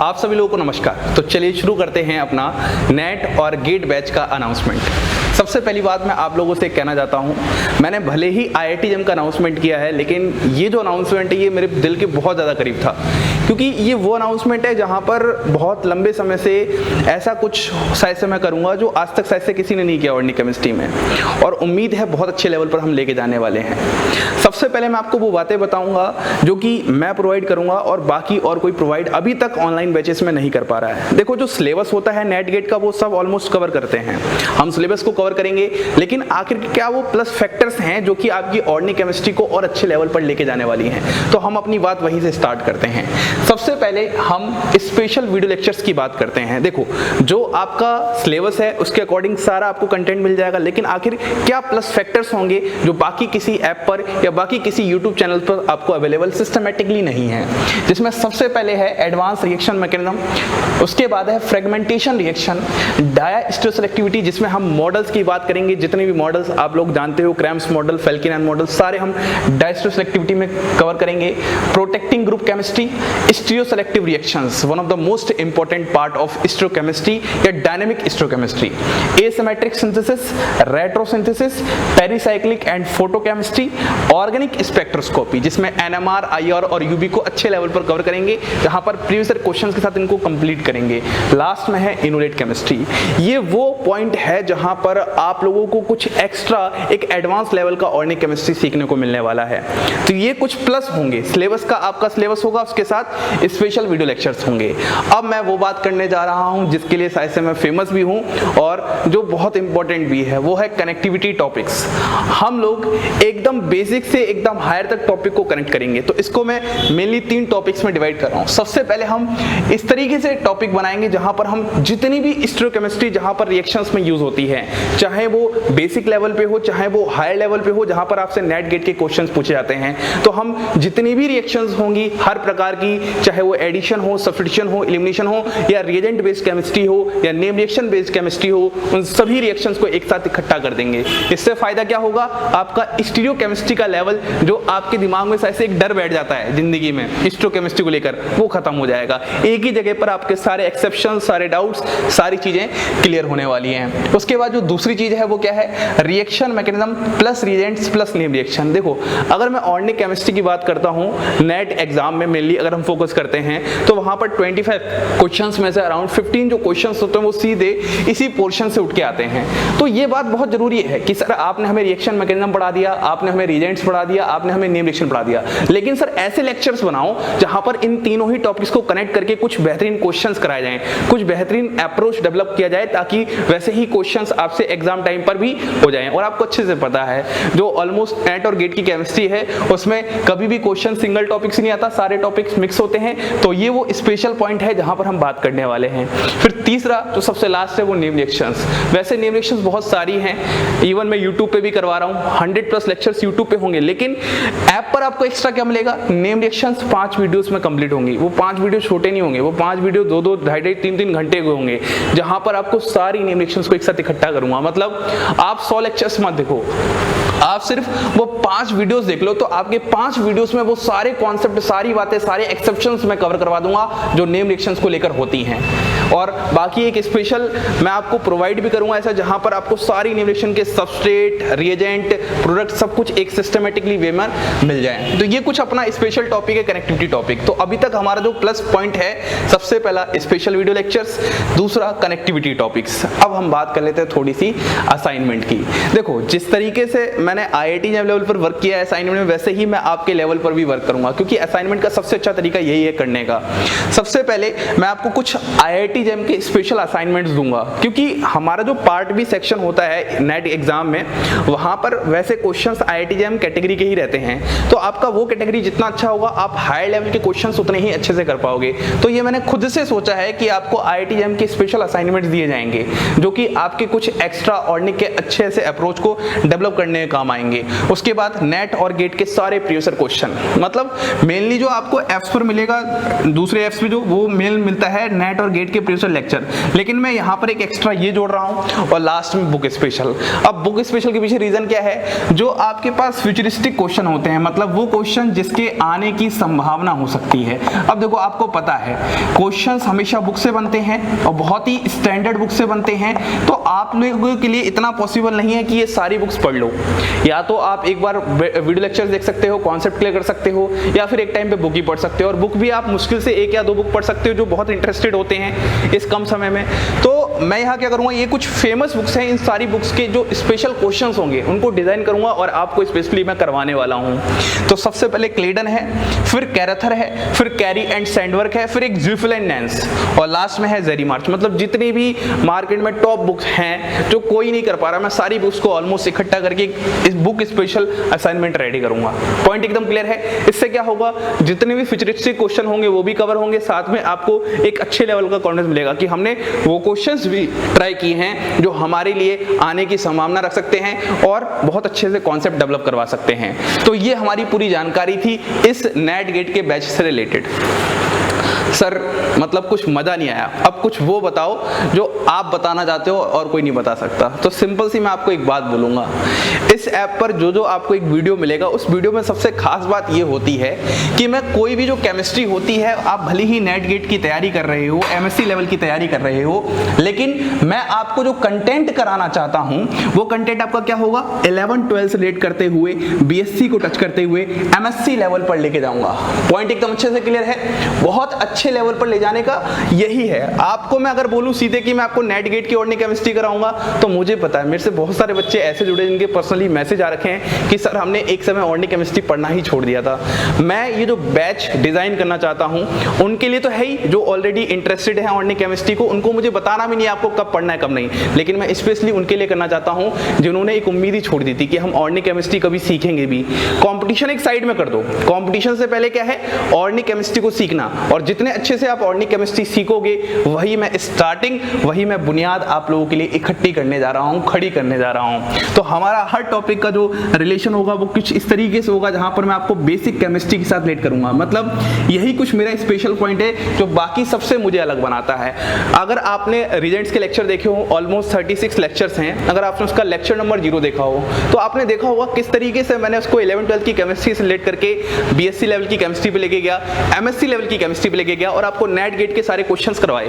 आप सभी लोगों को नमस्कार। तो चलिए शुरू करते हैं अपना नेट और गेट बैच का अनाउंसमेंट। सबसे पहली बात मैं आप लोगों से कहना चाहता हूं, मैंने भले ही IIT JEM का अनाउंसमेंट किया है, लेकिन ये जो अनाउंसमेंट है ये मेरे दिल के बहुत ज़्यादा करीब था, क्योंकि ये वो अनाउंसमेंट है जहां पर बहुत लंबे समय से ऐसा कुछ शायद से मैं करूँगा जो आज तक शायद से किसी ने नहीं किया ऑर्गेनिक केमिस्ट्री में, और उम्मीद है बहुत अच्छे लेवल पर हम लेके जाने वाले हैं। सबसे पहले मैं आपको वो बातें बताऊँगा जो कि मैं प्रोवाइड करूँगा और बाकी और कोई प्रोवाइड अभी तक ऑनलाइन बैचेस में नहीं कर पा रहा है। देखो, जो सिलेबस होता है नेट गेट का वो सब ऑलमोस्ट कवर करते हैं, हम सिलेबस को कवर करेंगे, लेकिन आखिर क्या वो प्लस फैक्टर्स हैं जो कि आपकी ऑर्गेनिक केमिस्ट्री को और अच्छे लेवल पर लेके जाने वाली हैं। तो हम अपनी बात वहीं से स्टार्ट करते हैं। सबसे पहले हम स्पेशल वीडियो लेक्चर्स की बात करते हैं। देखो, जो आपका सिलेबस है उसके अकॉर्डिंग सारा आपको कंटेंट मिल जाएगा, लेकिन आखिर क्या प्लस फैक्टर्स होंगे जो बाकी किसी ऐप पर या बाकी किसी यूट्यूब चैनल पर आपको अवेलेबल सिस्टमेटिकली नहीं है, जिसमें सबसे पहले है एडवांस रिएक्शन मैकेनिज्म, उसके बाद है फ्रेगमेंटेशन रिएक्शन, डायस्टेरोसेलेक्टिविटी जिसमें हम मॉडल्स की बात करेंगे, जितने भी मॉडल्स आप लोग जानते हो, क्रैम्स मॉडल, फेल्किन मॉडल, सारे हम डायस्टेरोसेलेक्टिविटी में कवर करेंगे। Protecting group chemistry, stereoselective reactions, one of the most important part of stereochemistry या dynamic stereochemistry, asymmetric synthesis, retrosynthesis, pericyclic and photochemistry, organic spectroscopy जिसमें NMR, IR और UV को अच्छे लेवल पर कवर करेंगे, जहां पर प्रीवियस क्वेश्चंस के साथ इनको कंप्लीट करेंगे। लास्ट में है इनोलेट केमिस्ट्री। ये वो पॉइंट है जहां पर आप लोगों को कुछ एक्स्ट्रा एक एडवांस लेवल का ऑर्गेनिक केमिस्ट्री सीखने को मिलने वाला है। तो ये कुछ प्लस होंगे, सिलेबस का आपका सिलेबस होगा, उसके साथ स्पेशल वीडियो लेक्चर्स होंगे। अब मैं वो बात करने जा रहा हूं जिसके लिए शायद से मैं फेमस भी हूं और जो बहुत इंपॉर्टेंट भी है, वो है कनेक्टिविटी टॉपिक्स। हम लोग एकदम बेसिक से एकदम हायर तक टॉपिक को कनेक्ट करेंगे। तो इसको मैं मेनली 3 टॉपिक्स में डिवाइड कर रहा हूं। सबसे पहले हम इस तरीके से टॉपिक बनाएंगे जहां पर हम जितनी भी स्टीरियोकेमिस्ट्री जहां पर रिएक्शंस में यूज होती है, चाहे वो बेसिक लेवल पे हो, चाहे वो हायर लेवल पे हो, जहां पर आपसे नेट गेट के क्वेश्चंस पूछे जाते हैं, तो हम जितनी भी रिएक्शंस होंगी हर प्रकार की, चाहे वो एडिशन हो, सब्स्टिट्यूशन हो, एलिमिनेशन हो, या रिएजेंट बेस्ड केमिस्ट्री हो, या नेम रिएक्शन बेस्ड केमिस्ट्री हो, उन सभी रिएक्शंस को एक साथ इकट्ठा कर देंगे। इससे फायदा क्या होगा, आपका स्टीरियोकेमिस्ट्री का लेवल जो आपके दिमाग में ऐसे एक डर बैठ जाता है जिंदगी में स्टीरियोकेमिस्ट्री को लेकर, वो खत्म हो जाएगा। एक ही जगह पर आपके सारे एक्सेप्शन, सारे डाउट्स, सारी चीजें क्लियर होने वाली हैं। उसके बाद जो दूसरी चीज है वो क्या है, reaction mechanism plus reagents plus name reaction. देखो, अगर मैं ऑर्गेनिक केमिस्ट्री की बात करता हूं, नेट एग्जाम में मेनली अगर हम फोकस करते हैं तो वहां पर 25 क्वेश्चंस में से अराउंड 15 जो क्वेश्चंस होते हैं वो सीधे इसी पोर्शन से उठ के आते हैं। तो ये बात बहुत जरूरी है कि सर आपने हमें रिएक्शन मैकेनिज्म पढ़ा दिया, आपने हमें रिएजेंट्स पढ़ा दिया, आपने हमें नेम रिएक्शन पढ़ा दिया, लेकिन सर ऐसे लेक्चर्स बनाओ जहां पर इन तीनों ही टॉपिक्स को कनेक्ट करके कुछ बेहतरीन क्वेश्चंस कराए जाएं, कुछ बेहतरीन अप्रोच डेवलप किया जाए, ताकि वैसे ही क्वेश्चंस आपसे एग्जाम टाइम पर भी हो जाएं। और आपको अच्छे से पता है जो ऑलमोस्ट नेट और गेट की केमिस्ट्री है उसमें कभी भी क्वेश्चन सिंगल टॉपिक से नहीं आता, सारे टॉपिक्स मिक्स होते हैं। तो ये वो स्पेशल पॉइंट है जहां पर हम बात करने वाले हैं। फिर तीसरा जो सबसे लास्ट है वो नेम रिएक्शंस। वैसे नेम रिएक्शंस बहुत सारी हैं, इवन मैं यूट्यूब पे भी करवा रहा हूँ, 100+ लेक्चर्स यूट्यूब पे होंगे, लेकिन ऐप पर आपको एक्स्ट्रा क्या मिलेगा, नेम रिएक्शंस 5 वीडियोस में कंप्लीट होंगी। वो 5 वीडियो छोटे नहीं होंगे, वो 5 वीडियो 2-2, 2.5, 3-3 घंटे के होंगे, जहां पर आपको सारी नेम रिएक्शंस को एक साथ इकट्ठा करूंगा। मतलब आप 100 लेक्चर्स मत देखो, आप सिर्फ वो 5 वीडियोस देख लो, तो आपके 5 वीडियोस में वो सारे कॉन्सेप्ट, सारी बातें, सारे एक्सेप्शंस मैं कवर करवा दूंगा जो नेम रिएक्शंस को लेकर होती हैं। और बाकी एक स्पेशल मैं आपको प्रोवाइड भी करूंगा ऐसा, जहां पर आपको सारी नेम रिएक्शन के सबस्ट्रेट, रिएजेंट, प्रोडक्ट सब कुछ एक सिस्टमेटिकली वे में मिल जाए। तो ये कुछ अपना स्पेशल टॉपिक है, कनेक्टिविटी टॉपिक। तो अभी तक हमारा जो प्लस पॉइंट है, सबसे पहला स्पेशल वीडियो लेक्चर्स, दूसरा कनेक्टिविटी टॉपिक्स। अब हम बात कर लेते हैं थोड़ी सी असाइनमेंट की। देखो, जिस तरीके से मैंने IIT JEM लेवल पर वर्क किया है असाइनमेंट में, वैसे ही मैं आपके लेवल पर भी वर्क करूंगा, क्योंकि असाइनमेंट का सबसे अच्छा तरीका यही है करने का। सबसे पहले मैं आपको कुछ IIT JEM के स्पेशल असाइनमेंट्स दूंगा, क्योंकि हमारा जो पार्ट बी सेक्शन होता है नेट एग्जाम में, वहां पर वैसे क्वेश्चंस IIT JEM कैटेगरी के ही रहते हैं। तो आपका वो कैटेगरी जितना अच्छा होगा, आप हाई लेवल के क्वेश्चंस उतने ही अच्छे से कर पाओगे। तो ये मैंने खुद से सोचा है कि आपको IIT JEM के स्पेशल असाइनमेंट्स दिए जाएंगे, जो कि आपके कुछ एक्स्ट्रा ऑर्गेनिक के अच्छे से अप्रोच को डेवलप करने का काम आएंगे। उसके बाद नेट और गेट के सारे प्रीवियस क्वेश्चन, मतलब मेनली जो आपको एप्स पर मिलेगा, दूसरे एप्स पे जो वो मेल मिलता है नेट और गेट के प्रीवियस लेक्चर, लेकिन मैं यहाँ पर एक एक्स्ट्रा ये जोड़ रहा हूँ और लास्ट में बुक स्पेशल। अब बुक स्पेशल के पीछे रीजन क्या है, जो आपके पास फ्यूचरिस्टिक क्वेश्चन होते हैं, मतलब वो क्वेश्चन जिसके आने की संभावना हो सकती है। अब देखो आपको पता है क्वेश्चंस हमेशा बुक से बनते हैं और बहुत ही स्टैंडर्ड बुक से बनते हैं, तो आप लोगों के लिए इतना पॉसिबल नहीं है कि ये सारी बुक्स पढ़ लो। या तो आप एक बार वीडियो लेक्चर देख सकते हो, कॉन्सेप्ट क्लियर कर सकते हो, या फिर एक टाइम पे बुक ही पढ़ सकते हो। और बुक भी आप मुश्किल से 1 या 2 बुक पढ़ सकते हो जो बहुत इंटरेस्टेड होते हैं इस कम समय में। तो मैं यहाँ क्या करूँगा, ये कुछ फेमस बुक्स हैं, इन सारी बुक्स के जो स्पेशल क्वेश्चंस होंगे उनको डिजाइन करूँगा और आपको स्पेशली मैं करवाने वाला हूँ। तो सबसे पहले क्लेडन है, फिर कैरेथर है, फिर कैरी एंड सैंडवर्क है, फिर एक ज़िफिल एंड नैंस, और लास्ट में है जेरी मार्च। मतलब जितनी भी मार्केट में टॉप बुक्स हैं जो कोई नहीं कर पा रहा, मैं सारी बुक्स को ऑलमोस्ट इकट्ठा करके इस बुक स्पेशल असाइनमेंट रेडी करूंगा। पॉइंट एकदम क्लियर है। इससे क्या होगा, जितने भी फ्यूचरिस्टिक क्वेश्चन होंगे वो भी कवर होंगे, साथ में आपको एक अच्छे लेवल का कॉन्फिडेंस मिलेगा कि हमने वो क्वेश्चंस भी ट्राई किए हैं जो हमारे लिए आने की संभावना रख सकते हैं और बहुत अच्छे से कॉन्सेप्ट डेवलप करवा सकते हैं। तो ये हमारी पूरी जानकारी थी इस नेट गेट के बैच से रिलेटेड। सर मतलब कुछ मजा नहीं आया, अब कुछ वो बताओ जो आप बताना चाहते हो और कोई नहीं बता सकता। तो सिंपल सी मैं आपको एक बात बोलूंगा, इस ऐप पर जो आपको एक वीडियो मिलेगा, उस वीडियो में सबसे खास बात ये होती है कि मैं कोई भी जो केमिस्ट्री होती है, आप भले ही नेट गेट की तैयारी कर रहे हो, MSc लेवल की तैयारी कर रहे हो, लेकिन मैं आपको जो कंटेंट कराना चाहता हूं वो कंटेंट आपका क्या होगा, 11-12 से रिलेट करते हुए, BSc को टच करते हुए MSc लेवल पर लेके जाऊंगा। पॉइंट एकदम अच्छे से क्लियर है। बहुत अच्छे लेवल पर ले जाने का यही है। आपको मैं अगर बोलूं सीधे कि मैं आपको नेट गेट की ऑर्गेनिक केमिस्ट्री कराऊंगा, तो मुझे पता है मेरे से बहुत सारे बच्चे ऐसे जुड़े जिनके पर्सनली मैसेज आ रखे हैं कि सर हमने एक समय ऑर्गेनिक केमिस्ट्री पढ़ना ही छोड़ दिया था। मैं ये जो बैच डिजाइन करना चाहता हूं उनके लिए तो है ही, जो ऑलरेडी इंटरेस्टेड है ऑर्गेनिक केमिस्ट्री को, उनको मुझे बताना भी नहीं आपको कब पढ़ना है कब नहीं, लेकिन मैं स्पेशली उनके लिए करना चाहता हूं जिन्होंने एक उम्मीद ही छोड़ दी थी कि हम ऑर्गेनिक केमिस्ट्री कभी सीखेंगे भी। कंपटीशन एक साइड में कर दो, कंपटीशन से पहले क्या है, ऑर्गेनिक केमिस्ट्री को सीखना, और जितने अच्छे से आप ऑर्गेनिक केमिस्ट्री सीखोगे वही मैं स्टार्टिंग, वही मैं बुनियाद आप लोगों के लिए इकट्ठी करने जा रहा हूं, खड़ी करने जा रहा हूं। तो हमारा हर टॉपिक का जो रिलेशन होगा वो कुछ इस तरीके से होगा जहां पर मैं आपको बेसिक केमिस्ट्री के साथ रिलेट करूंगा। मतलब यही कुछ मेरा स्पेशल पॉइंट है जो बाकी सबसे मुझे अलग बनाता है। अगर आपने रीजेंट्स के लेक्चर देखे हो, ऑलमोस्ट 36 लेक्चर्स हैं, अगर आपने उसका लेक्चर नंबर 0 देखा हो तो आपने देखा होगा किस तरीके से मैंने उसको 11-12 की केमिस्ट्री से रिलेट करके BSc लेवल की केमिस्ट्री पे लेके गया, MSc लेवल की केमिस्ट्री पे लेके गया और आपको नेट गेट के सारे क्वेश्चंस करवाए।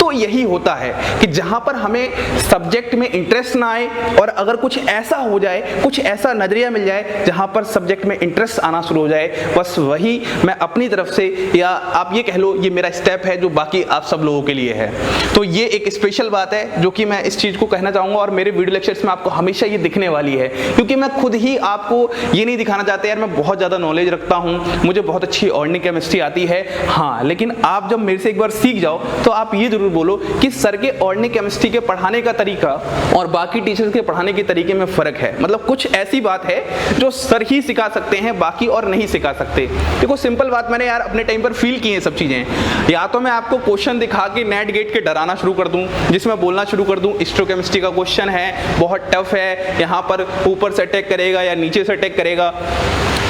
तो यही होता है कि जहां पर हमें सब्जेक्ट में इंटरेस्ट ना आए, और अगर कुछ ऐसा हो जाए, कुछ ऐसा नजरिया मिल जाए जहां पर सब्जेक्ट में इंटरेस्ट आना शुरू हो जाए, बस वही मैं अपनी तरफ से, या आप ये कह लो ये मेरा स्टेप है जो बाकी आप सब लोगों के लिए है। तो ये एक स्पेशल बात है जो कि मैं इस चीज को कहना चाहूंगा, और मेरे वीडियो लेक्चर्स में आपको हमेशा ये दिखने वाली है, क्योंकि मैं खुद ही आपको ये नहीं दिखाना चाहता यार मैं बहुत ज्यादा नॉलेज रखता हूं, मुझे बहुत अच्छी ऑर्गेनिक केमिस्ट्री आती है। हाँ, लेकिन आप जब मेरे से एक बार सीख जाओ तो आप ये जरूर बोलो कि सर के ऑर्गेनिक केमिस्ट्री के पढ़ाने का तरीका और बाकी टीचर्स के पढ़ाने के तरीके में फर्क है। मतलब कुछ ऐसी बात है जो सर ही सिखा सकते हैं, बाकी और नहीं सिखा सकते। देखो सिंपल बात, मैंने यार अपने टाइम पर फील की है सब चीजें। या तो मैं आपको क्वेश्चन दिखा के नेट गेट के डराना शुरू कर दूं, जिसमें बोलना शुरू कर दूं स्टोकेमिस्ट्री का क्वेश्चन है, बहुत टफ है, यहाँ पर ऊपर से अटैक करेगा या नीचे से अटैक करेगा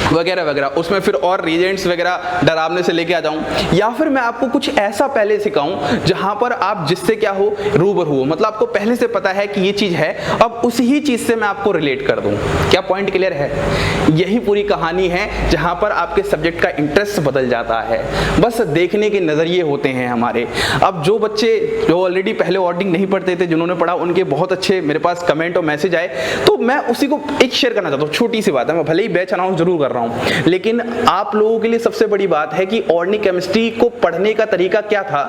वगैरह वगैरह, उसमें फिर और रीजेंट्स वगैरह डरावने से लेके आ जाऊं, या फिर मैं आपको कुछ ऐसा पहले सिखाऊं जहां पर आप जिससे क्या हो, रूबरू हो, मतलब आपको पहले से पता है कि ये चीज है, अब उसी चीज से मैं आपको रिलेट कर दूं। क्या पॉइंट क्लियर है? यही पूरी कहानी है जहां पर आपके सब्जेक्ट का इंटरेस्ट बदल जाता है। बस देखने के नजरिए होते हैं हमारे। अब जो बच्चे जो ऑलरेडी पहले ऑर्डिंग नहीं पढ़ते थे, जिन्होंने पढ़ा, उनके बहुत अच्छे मेरे पास कमेंट और मैसेज आए, तो मैं उसी को एक शेयर करना चाहता हूँ। छोटी सी बात है, मैं भले ही बैच अनाउंस जरूर कर रहा हूं, लेकिन आप लोगों के लिए सबसे बड़ी बात है कि ऑर्गेनिक केमिस्ट्री को पढ़ने का तरीका क्या था।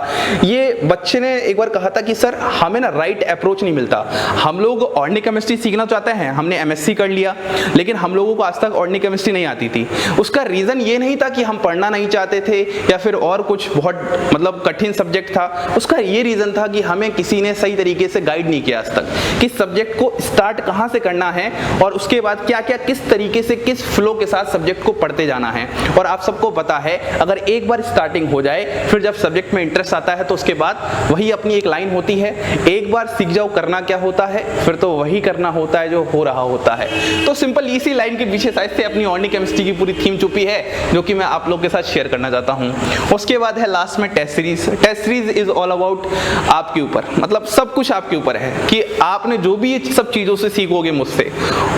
ये बच्चे ने एक बार कहा था कि सर हमें ना राइट अप्रोच नहीं मिलता, हम लोग ऑर्गेनिक केमिस्ट्री सीखना चाहते हैं, हमने MSc कर लिया, लेकिन हम लोगों को आज तक ऑर्गेनिक केमिस्ट्री नहीं आती थी। उसका रीजन ये नहीं था कि हम पढ़ना नहीं चाहते थे या फिर और कुछ बहुत मतलब कठिन सब्जेक्ट था, उसका ये रीजन था कि हमें किसी ने सही तरीके से गाइड नहीं किया आज तक कि सब्जेक्ट को स्टार्ट कहां से करना है और उसके बाद क्या क्या किस तरीके से किस फ्लो के साथ सब्जेक्ट को पढ़ते जाना है। और आप सबको पता है अगर एक बार स्टार्टिंग हो जाए, फिर जब सब्जेक्ट में इंटरेस्ट आता है तो उसके बाद वही अपनी एक लाइन होती है, एक बार सीख जाओ करना क्या होता है, फिर तो वही करना होता है जो हो रहा होता है। तो सिंपल इसी लाइन के पीछे शायद से अपनी ऑर्गेनिक केमिस्ट्री की पूरी थीम छुपी है, जो कि मैं आप लोग के साथ शेयर करना चाहता हूँ। उसके बाद है लास्ट में test series. Test series is all about आपके ऊपर, मतलब सब कुछ आपके ऊपर है कि आपने जो भी ये सब चीजों से सीखोगे मुझसे,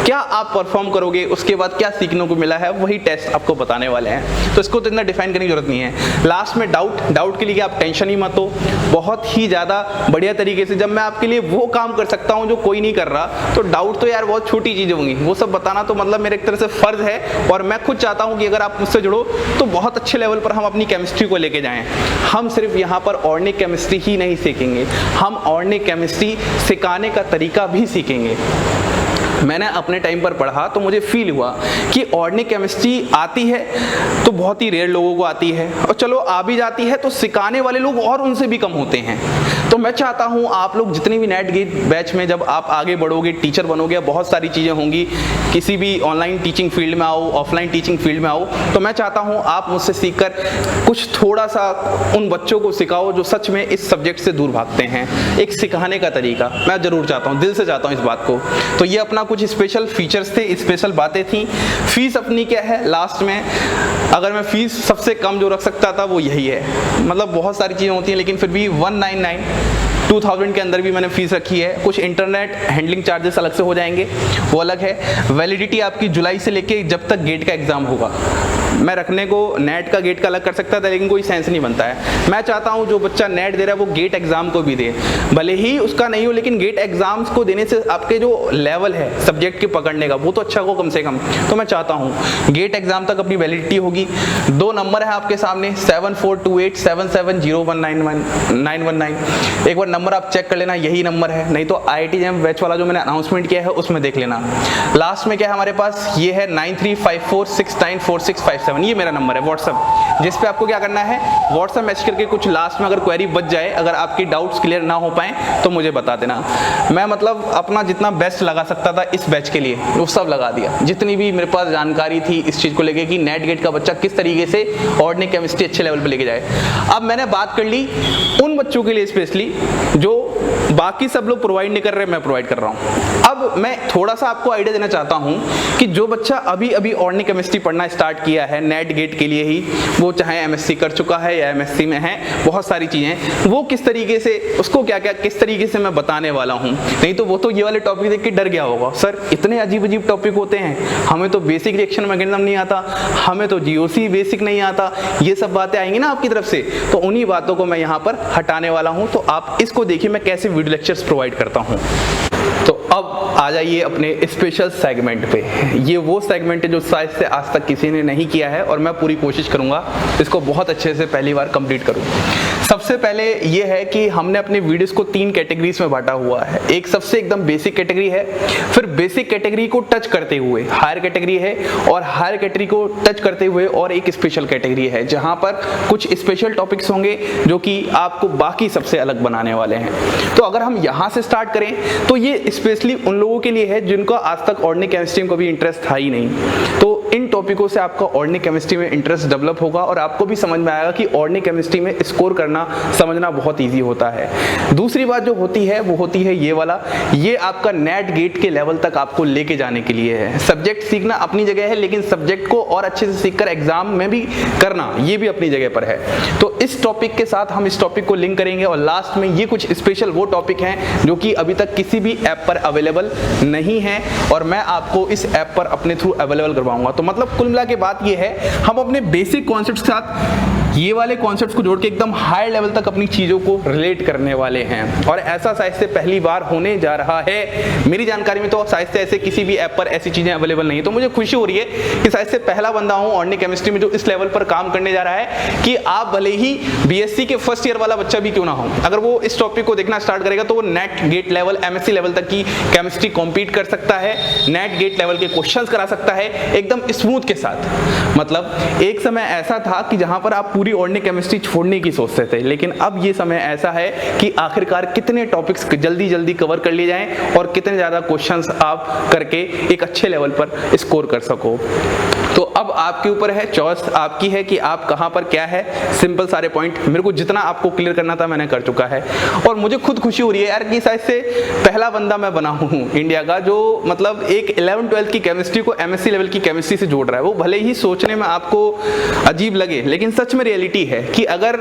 क्या आप परफॉर्म करोगे, उसके बाद क्या सीखने को मिला है, वही टेस्ट आपको बताने वाले हैं। तो इसको तो इतना डिफाइन करने की जरूरत नहीं है। लास्ट में डाउट के लिए आप टेंशन ही मत हो, बहुत ही ज्यादा बढ़िया तरीके से जब मैं आपके लिए वो काम कर सकता हूं जो कोई नहीं कर रहा, तो डाउट तो यार बहुत छोटी चीजें होंगी, वो सब बताना तो मतलब मेरे एक तरह से फर्ज है। और मैं खुद चाहता हूं कि अगर आप मुझसे जुड़ो तो बहुत अच्छे लेवल पर हम अपनी केमिस्ट्री को लेके जाएं। हम सिर्फ यहाँ पर ऑर्गेनिक केमिस्ट्री ही नहीं सीखेंगे, हम ऑर्गेनिक केमिस्ट्री सिखाने का तरीका भी सीखेंगे। मैंने अपने टाइम पर पढ़ा तो मुझे फील हुआ कि ऑर्गेनिक केमिस्ट्री आती है तो बहुत ही रेयर लोगों को आती है, और चलो आ भी जाती है तो सिखाने वाले लोग और उनसे भी कम होते हैं। तो मैं चाहता हूँ आप लोग जितनी भी नेट गेट बैच में जब आप आगे बढ़ोगे, टीचर बनोगे, बहुत सारी चीज़ें होंगी, किसी भी ऑनलाइन टीचिंग फील्ड में आओ, ऑफलाइन टीचिंग फील्ड में आओ, तो मैं चाहता हूँ आप मुझसे सीखकर कुछ थोड़ा सा उन बच्चों को सिखाओ जो सच में इस सब्जेक्ट से दूर भागते हैं। एक सिखाने का तरीका मैं जरूर चाहता हूँ, दिल से चाहता हूँ इस बात को। तो ये अपना कुछ स्पेशल फीचर्स थे, स्पेशल बातें थी। फीस अपनी क्या है लास्ट में, अगर मैं फीस सबसे कम जो रख सकता था वो यही है, मतलब बहुत सारी चीज़ें होती हैं लेकिन फिर भी 199-2000 के अंदर भी मैंने फीस रखी है। कुछ इंटरनेट हैंडलिंग चार्जेस अलग से हो जाएंगे, वो अलग है। वैलिडिटी आपकी जुलाई से लेके जब तक गेट का एग्जाम होगा, मैं रखने को नेट का गेट का अलग कर सकता था लेकिन कोई सेंस नहीं बनता है। मैं चाहता हूं जो बच्चा नेट दे रहा है वो गेट एग्जाम को भी दे, भले ही उसका नहीं हो, लेकिन गेट एग्जाम्स को देने से आपके जो लेवल है सब्जेक्ट के पकड़ने का वो तो अच्छा हो कम से कम। तो मैं चाहता हूं गेट एग्जाम तक अपनी वैलिडिटी होगी। 2 नंबर है आपके सामने 742877019919। एक बार नंबर आप चेक कर लेना, यही नंबर है, नहीं तो IIT बैच वाला जो मैंने अनाउंसमेंट किया है उसमें देख लेना। लास्ट में क्या है हमारे पास, ये है 9354694657, ये मेरा नंबर है व्हाट्सएप, जिस पे आपको क्या करना है व्हाट्सएप मैसेज करके कुछ लास्ट में अगर क्वेरी बच जाए, अगर आपकी डाउट्स क्लियर ना हो पाए तो मुझे बता देना। मैं मतलब अपना जितना बेस्ट लगा सकता था इस बैच के लिए वो सब लगा दिया, जितनी भी मेरे पास जानकारी थी इस चीज को लेके कि नेट गेट का बच्चा किस तरीके से ऑर्गेनिक केमिस्ट्री अच्छे लेवल पे लेके जाए। अब मैंने बात कर ली उन बच्चों के लिए स्पेशली जो बाकी सब लोग प्रोवाइड नहीं कर रहे, मैं प्रोवाइड कर रहा हूँ। अब मैं थोड़ा सा आपको आइडिया देना चाहता हूँ कि जो बच्चा अभी ऑर्गेनिक केमिस्ट्री पढ़ना स्टार्ट किया है नेट गेट के लिए ही, वो चाहे MSc कर चुका है या MSc में है, बहुत सारी चीजें वो किस तरीके से उसको क्या क्या किस तरीके से मैं बताने वाला हूँ। नहीं तो वो तो ये वाले टॉपिक देख के डर गया होगा, सर इतने अजीब अजीब टॉपिक होते हैं, हमें तो बेसिक रिएक्शन मैकेनिज्म नहीं आता, हमें तो GOC बेसिक नहीं आता, ये सब बातें आएंगी ना आपकी तरफ से। तो उन्हीं बातों को मैं यहाँ पर हटाने वाला हूँ। तो आप इसको देखिए मैं कैसे वीडियो लेक्चर्स प्रोवाइड करता हूँ। तो अब आ जाइए अपने स्पेशल सेगमेंट पे। ये वो सेगमेंट है जो शायद से आज तक किसी ने नहीं किया है और मैं पूरी कोशिश करूंगा इसको बहुत अच्छे से पहली बार कंप्लीट करूं। सबसे पहले ये है कि हमने अपने वीडियोस को 3 कैटेगरीज में बांटा हुआ है। एक सबसे एकदम बेसिक कैटेगरी है, फिर बेसिक कैटेगरी को टच करते हुए हायर कैटेगरी है, और हायर कैटेगरी को टच करते हुए और एक स्पेशल कैटेगरी है जहां पर कुछ स्पेशल टॉपिक्स होंगे जो कि आपको बाकी सबसे अलग बनाने वाले हैं। तो अगर हम यहां से स्टार्ट करें तो ये स्पेशली उन लोगों के लिए है जिनका आज तक ऑर्गेनिक केमिस्ट्री में कभी इंटरेस्ट था ही नहीं। तो इन टॉपिकों से आपका ऑर्गेनिक केमिस्ट्री में इंटरेस्ट डेवलप होगा और आपको भी समझ में आएगा कि ऑर्गेनिक केमिस्ट्री में स्कोर करना समझना बहुत इजी होता है। दूसरी बात जो होती है वो होती है ये वाला, ये आपका नेट गेट के लेवल तक आपको लेके जाने के लिए है। सब्जेक्ट सीखना अपनी जगह है, लेकिन सब्जेक्ट को और अच्छे से सीखकर एग्जाम में भी करना ये भी अपनी जगह पर है। तो इस टॉपिक के साथ हम इस टॉपिक को लिंक करेंगे और लास्ट में ये कुछ स्पेशल वो टॉपिक हैं जो कि अभी तक किसी भी ऐप पर अवेलेबल नहीं है और मैं आपको इस ऐप पर अपने थ्रू अवेलेबल करवाऊंगा। तो मतलब कुल मिला के बात ये है, हम अपने बेसिक कॉन्सेप्ट के साथ ये वाले कॉन्सेप्ट्स को जोड़ के एकदम हाई लेवल तक अपनी चीजों को रिलेट करने वाले हैं। और ऐसा शायद से पहली बार होने जा रहा है मेरी जानकारी में। तो शायद से ऐसे किसी भी ऐप पर ऐसी चीजें अवेलेबल नहीं है। तो मुझे खुशी हो रही है कि शायद से पहला बंदा हूं ऑर्गेनिक केमिस्ट्री में जो इस लेवल पर काम करने जा रहा है कि आप भले ही BSc के फर्स्ट ईयर वाला बच्चा भी क्यों ना हो, अगर वो इस टॉपिक को देखना स्टार्ट करेगा तो वो NET GATE level MSc level तक की केमिस्ट्री कॉम्पीट कर सकता है, नेट गेट लेवल के क्वेश्चंस करा सकता है एकदम स्मूथ के साथ। मतलब एक समय ऐसा था कि जहां पर आप पूरी ऑर्गेनिक केमिस्ट्री छोड़ने की सोचते थे, लेकिन अब ये समय ऐसा है कि आखिरकार कितने टॉपिक्स जल्दी जल्दी कवर कर लिए जाएं और कितने ज्यादा क्वेश्चंस आप करके एक अच्छे लेवल पर स्कोर कर सको। तो अब आपके ऊपर है, चॉइस आपकी है कि आप कहाँ पर क्या है। सिंपल सारे पॉइंट मेरे को जितना आपको क्लियर करना था मैंने कर चुका है, और मुझे खुद खुशी हो रही है यार कि शायद से पहला बंदा मैं बना हूँ इंडिया का जो मतलब एक 11-12 की केमिस्ट्री को एमएससी लेवल की केमिस्ट्री से जोड़ रहा है। वो भले ही सोचने में आपको अजीब लगे, लेकिन सच में रियलिटी है कि अगर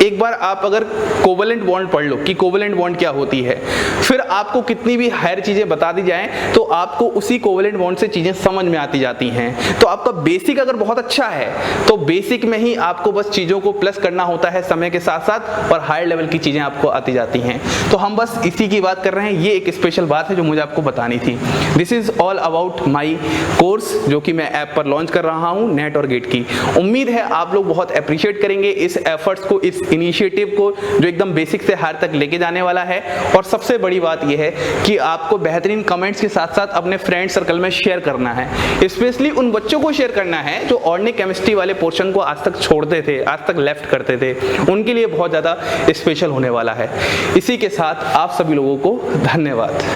एक बार आप अगर कोवेलेंट बॉन्ड पढ़ लो कि कोवेलेंट बॉन्ड क्या होती है, फिर आपको कितनी भी हायर चीजें बता दी जाएं तो आपको उसी कोवेलेंट बॉन्ड से चीजें समझ में आती जाती हैं। तो आपका बेसिक अगर बहुत अच्छा है तो बेसिक में ही आपको बस चीजों को प्लस करना होता है समय के साथ साथ, और हायर लेवल की चीजें आपको आती जाती हैं। तो हम बस इसी की बात कर रहे हैं, ये एक स्पेशल बात है जो मुझे आपको बतानी थी। This is all about my course जो कि मैं ऐप पर लॉन्च कर रहा हूँ नेट और गेट की। उम्मीद है आप लोग बहुत अप्रिशिएट करेंगे इस एफर्ट्स को, इस इनिशिएटिव को जो एकदम बेसिक से हायर तक लेके जाने वाला है। और सबसे बड़ी बात यह है कि आपको बेहतरीन कमेंट्स के साथ साथ अपने फ्रेंड सर्कल में शेयर करना है, स्पेशली उन बच्चों को शेयर करना है जो ऑर्गेनिक केमिस्ट्री वाले पोर्शन को आज तक छोड़ते थे, आज तक लेफ्ट करते थे। उनके लिए बहुत ज़्यादा स्पेशल होने वाला है। इसी के साथ आप सभी लोगों को धन्यवाद।